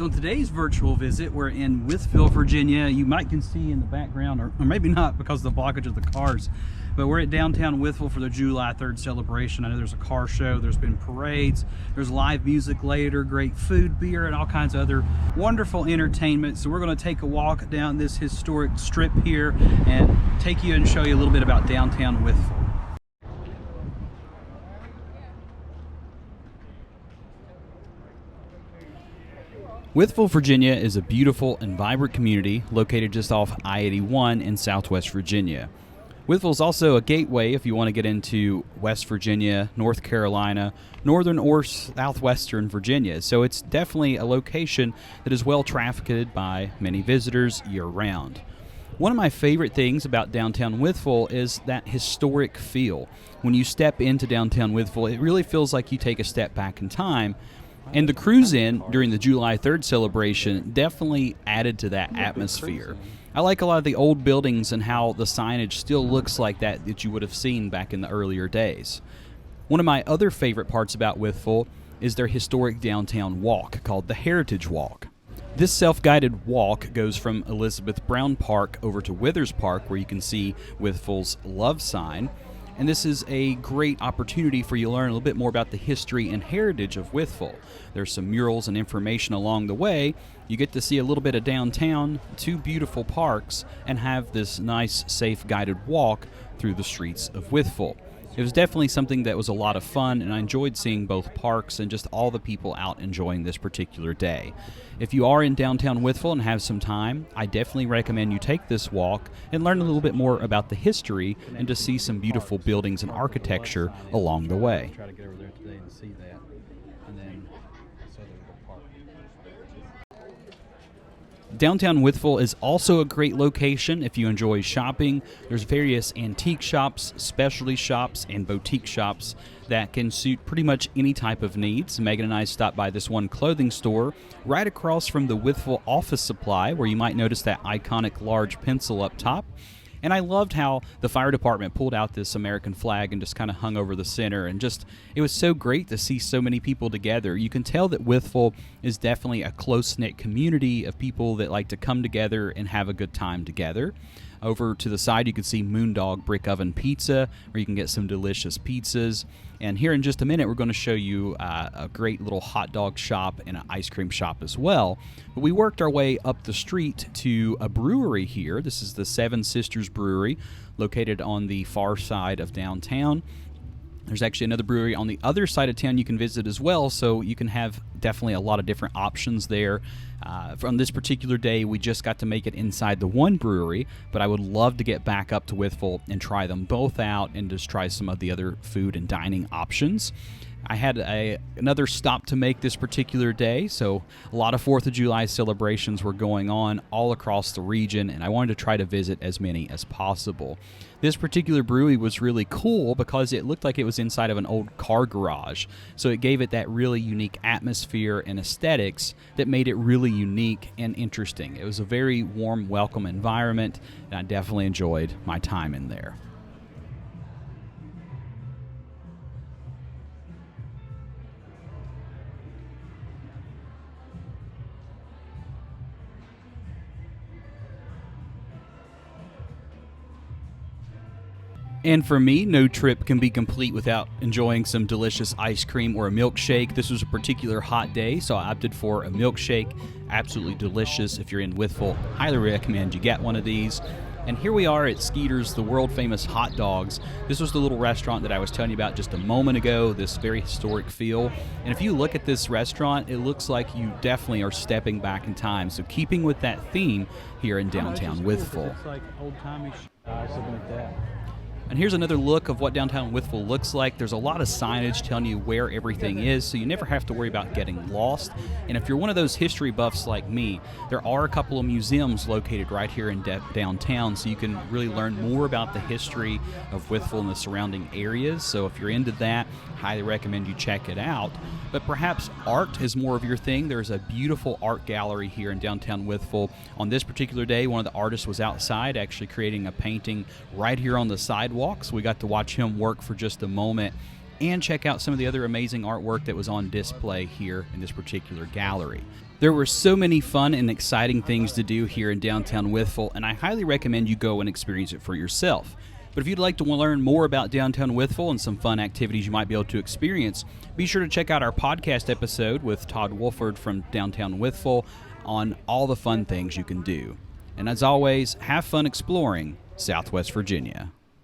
So in today's virtual visit, we're in Wytheville, Virginia. You might can see in the background, or maybe not because of the blockage of the cars, but we're at downtown Wytheville for the July 3rd celebration. I know there's a car show, there's been parades, there's live music later, great food, beer, and all kinds of other wonderful entertainment. So we're going to take a walk down this historic strip here and take you and show you a little bit about downtown Wytheville. Wytheville, Virginia is a beautiful and vibrant community located just off I-81 in southwest Virginia. Wytheville is also a gateway if you want to get into West Virginia, North Carolina, northern or southwestern Virginia. So it's definitely a location that is well trafficked by many visitors year-round. One of my favorite things about downtown Wytheville is that historic feel. When you step into downtown Wytheville, it really feels like you take a step back in time. And the cruise in during the July 3rd celebration definitely added to that atmosphere. I like a lot of the old buildings and how the signage still looks like that you would have seen back in the earlier days. One of my other favorite parts about Wytheville is their historic downtown walk called the Heritage Walk. This self-guided walk goes from Elizabeth Brown Park over to Withers Park, where you can see Wytheville's love sign. And this is a great opportunity for you to learn a little bit more about the history and heritage of Wytheville. There's some murals and information along the way. You get to see a little bit of downtown, two beautiful parks, and have this nice, safe, guided walk through the streets of Wytheville. It was definitely something that was a lot of fun, and I enjoyed seeing both parks and just all the people out enjoying this particular day. If you are in downtown Wytheville and have some time, I definitely recommend you take this walk and learn a little bit more about the history and to see some beautiful buildings and architecture along the way. Try to get over there today and see that. And then Downtown Wytheville is also a great location if you enjoy shopping. There's various antique shops, specialty shops, and boutique shops that can suit pretty much any type of needs. Megan and I stopped by this one clothing store right across from the Wytheville Office Supply, where you might notice that iconic large pencil up top. And I loved how the fire department pulled out this American flag and just kind of hung over the center. And just, it was so great to see so many people together. You can tell that Wytheville is definitely a close-knit community of people that like to come together and have a good time together. Over to the side, you can see Moondog Brick Oven Pizza, where you can get some delicious pizzas. And here in just a minute, we're going to show you a great little hot dog shop and an ice cream shop as well. But we worked our way up the street to a brewery here. This is the Seven Sisters Brewery, located on the far side of downtown. There's actually another brewery on the other side of town you can visit as well, so you can have definitely a lot of different options there. From this particular day, we just got to make it inside the one brewery, but I would love to get back up to Wytheville and try them both out and just try some of the other food and dining options. I had another stop to make this particular day, so a lot of 4th of July celebrations were going on all across the region, and I wanted to try to visit as many as possible. This particular brewery was really cool because it looked like it was inside of an old car garage, so it gave it that really unique atmosphere and aesthetics that made it really unique and interesting. It was a very warm, welcome environment, and I definitely enjoyed my time in there. And for me, no trip can be complete without enjoying some delicious ice cream or a milkshake. This was a particular hot day, so I opted for a milkshake. Absolutely delicious. If you're in Wytheville, highly recommend you get one of these. And here we are at Skeeter's, the world-famous hot dogs. This was the little restaurant that I was telling you about just a moment ago, this very historic feel. And if you look at this restaurant, it looks like you definitely are stepping back in time. So keeping with that theme here in downtown Wytheville. It's like old-timey something like that. And here's another look of what downtown Wytheville looks like. There's a lot of signage telling you where everything is, so you never have to worry about getting lost. And if you're one of those history buffs like me, there are a couple of museums located right here in downtown, so you can really learn more about the history of Wytheville and the surrounding areas. So if you're into that, highly recommend you check it out. But perhaps art is more of your thing. There's a beautiful art gallery here in downtown Wytheville. On this particular day, one of the artists was outside actually creating a painting right here on the sidewalk. So we got to watch him work for just a moment and check out some of the other amazing artwork that was on display here in this particular gallery. There were so many fun and exciting things to do here in downtown Wytheville, and I highly recommend you go and experience it for yourself. But if you'd like to learn more about downtown Wytheville and some fun activities you might be able to experience, be sure to check out our podcast episode with Todd Wolford from downtown Wytheville on all the fun things you can do. And as always, have fun exploring Southwest Virginia.